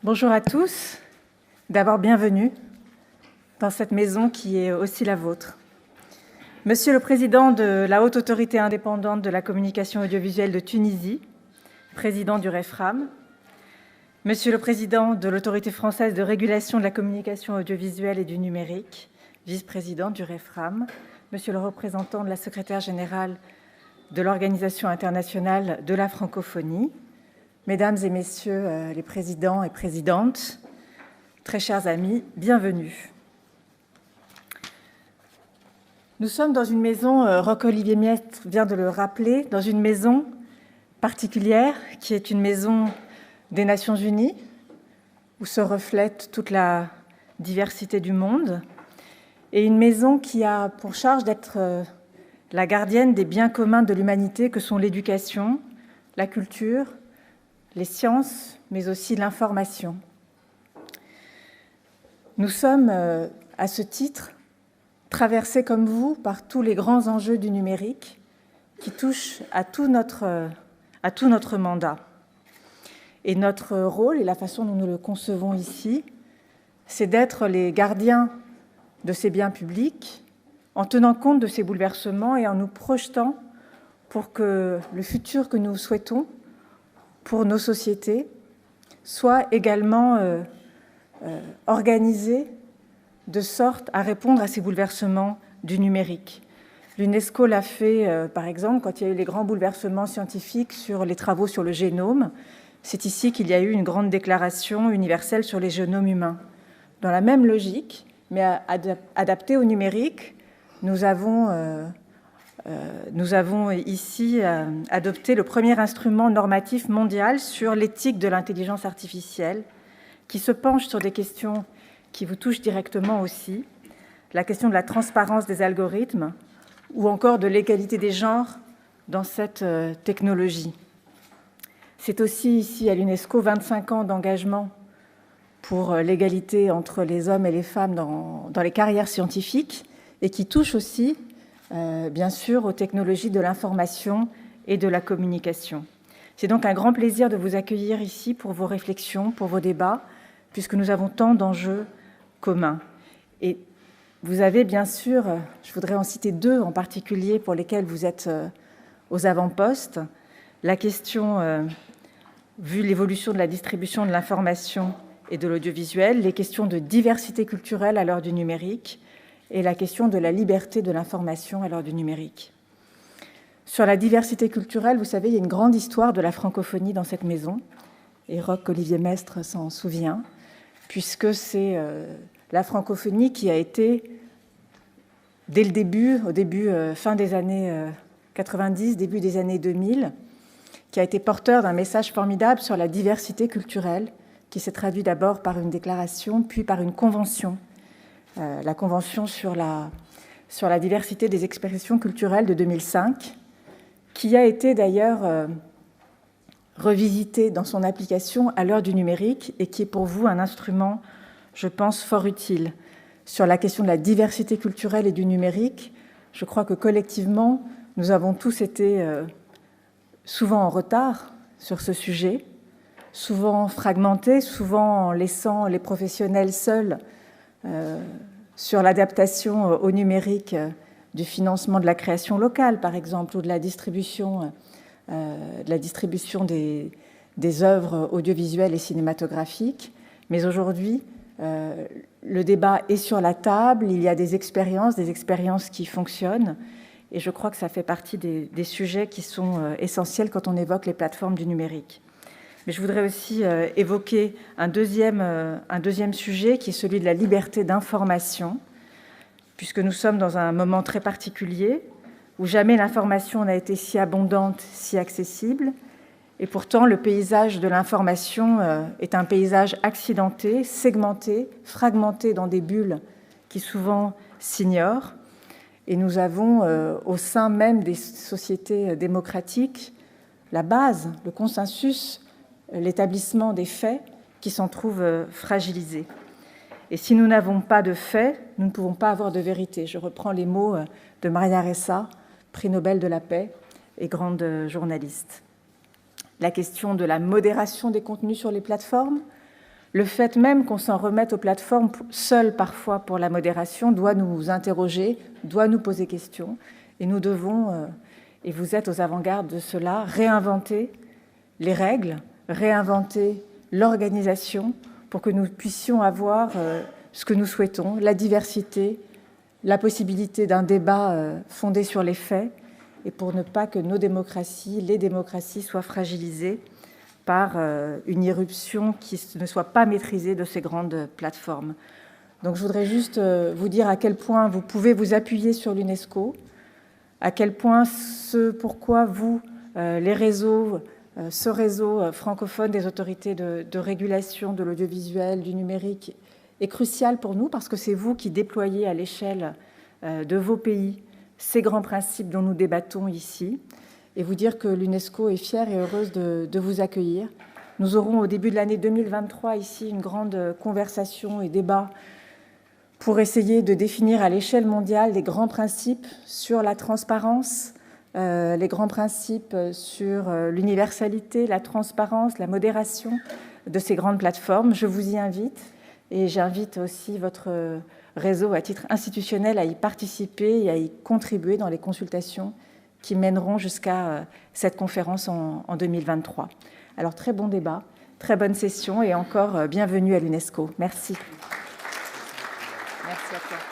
Bonjour à tous. D'abord, bienvenue dans cette maison qui est aussi la vôtre. Monsieur le Président de la Haute Autorité indépendante de la communication audiovisuelle de Tunisie, président du REFRAM, Monsieur le Président de l'Autorité française de régulation de la communication audiovisuelle et du numérique, vice-président du REFRAM, Monsieur le représentant de la secrétaire générale de l'Organisation internationale de la francophonie, Mesdames et Messieurs les présidents et présidentes, très chers amis, bienvenue. Nous sommes dans une maison, Roch-Olivier Maistre vient de le rappeler, dans une maison particulière qui est une maison des Nations Unies, où se reflète toute la diversité du monde, et une maison qui a pour charge d'être la gardienne des biens communs de l'humanité que sont l'éducation, la culture, les sciences, mais aussi l'information. Nous sommes, à ce titre, traversés comme vous par tous les grands enjeux du numérique qui touchent à tout notre mandat. Et notre rôle, et la façon dont nous le concevons ici, c'est d'être les gardiens de ces biens publics, en tenant compte de ces bouleversements et en nous projetant pour que le futur que nous souhaitons pour nos sociétés soit également organisé de sorte à répondre à ces bouleversements du numérique. L'UNESCO l'a fait, par exemple, quand il y a eu les grands bouleversements scientifiques sur les travaux sur le génome. C'est ici qu'il y a eu une grande déclaration universelle sur les génomes humains. Dans la même logique, mais adaptée au numérique, nous avons ici adopté le premier instrument normatif mondial sur l'éthique de l'intelligence artificielle, qui se penche sur des questions qui vous touchent directement aussi, la question de la transparence des algorithmes ou encore de l'égalité des genres dans cette technologie. C'est aussi ici à l'UNESCO 25 ans d'engagement pour l'égalité entre les hommes et les femmes dans les carrières scientifiques et qui touche aussi bien sûr aux technologies de l'information et de la communication. C'est donc un grand plaisir de vous accueillir ici pour vos réflexions, pour vos débats, puisque nous avons tant d'enjeux communs. Et vous avez bien sûr, je voudrais en citer deux en particulier pour lesquels vous êtes aux avant-postes, la question, vu l'évolution de la distribution de l'information et de l'audiovisuel, les questions de diversité culturelle à l'heure du numérique, et la question de la liberté de l'information à l'heure du numérique. Sur la diversité culturelle, vous savez, il y a une grande histoire de la francophonie dans cette maison, et Roch-Olivier Maistre s'en souvient, puisque c'est la francophonie qui a été, dès le début, fin des années 90, début des années 2000, qui a été porteur d'un message formidable sur la diversité culturelle, qui s'est traduit d'abord par une déclaration, puis par une convention, la Convention sur la diversité des expressions culturelles de 2005, qui a été d'ailleurs revisitée dans son application à l'heure du numérique et qui est pour vous un instrument, je pense, fort utile. Sur la question de la diversité culturelle et du numérique, je crois que collectivement, nous avons tous été souvent en retard sur ce sujet, souvent fragmentés, souvent en laissant les professionnels seuls sur l'adaptation au numérique du financement de la création locale, par exemple, ou de la distribution des œuvres audiovisuelles et cinématographiques. Mais aujourd'hui, le débat est sur la table, il y a des expériences qui fonctionnent, et je crois que ça fait partie des sujets qui sont essentiels quand on évoque les plateformes du numérique. Mais je voudrais aussi évoquer un deuxième sujet qui est celui de la liberté d'information, puisque nous sommes dans un moment très particulier où jamais l'information n'a été si abondante, si accessible, et pourtant le paysage de l'information est un paysage accidenté, segmenté, fragmenté dans des bulles qui souvent s'ignorent, et nous avons au sein même des sociétés démocratiques la base, le consensus, l'établissement des faits qui s'en trouvent fragilisés. Et si nous n'avons pas de faits, nous ne pouvons pas avoir de vérité. Je reprends les mots de Maria Ressa, prix Nobel de la paix et grande journaliste. La question de la modération des contenus sur les plateformes, Le fait même qu'on s'en remette aux plateformes seules parfois pour la modération doit nous interroger, doit nous poser question. Et nous devons, et vous êtes aux avant-gardes de cela, réinventer les règles, réinventer l'organisation pour que nous puissions avoir ce que nous souhaitons, la diversité, la possibilité d'un débat fondé sur les faits, et pour ne pas que nos démocraties, les démocraties, soient fragilisées par une irruption qui ne soit pas maîtrisée de ces grandes plateformes. Donc je voudrais juste vous dire à quel point vous pouvez vous appuyer sur l'UNESCO, à quel point pourquoi vous, les réseaux, ce réseau francophone des autorités de régulation de l'audiovisuel, du numérique, est crucial pour nous, parce que c'est vous qui déployez à l'échelle de vos pays ces grands principes dont nous débattons ici, et vous dire que l'UNESCO est fière et heureuse de vous accueillir. Nous aurons au début de l'année 2023 ici une grande conversation et débat pour essayer de définir à l'échelle mondiale les grands principes sur la transparence, les grands principes sur l'universalité, la transparence, la modération de ces grandes plateformes. Je vous y invite, et j'invite aussi votre réseau à titre institutionnel à y participer et à y contribuer dans les consultations qui mèneront jusqu'à cette conférence en 2023. Alors, très bon débat, très bonne session, et encore bienvenue à l'UNESCO. Merci. Merci à toi.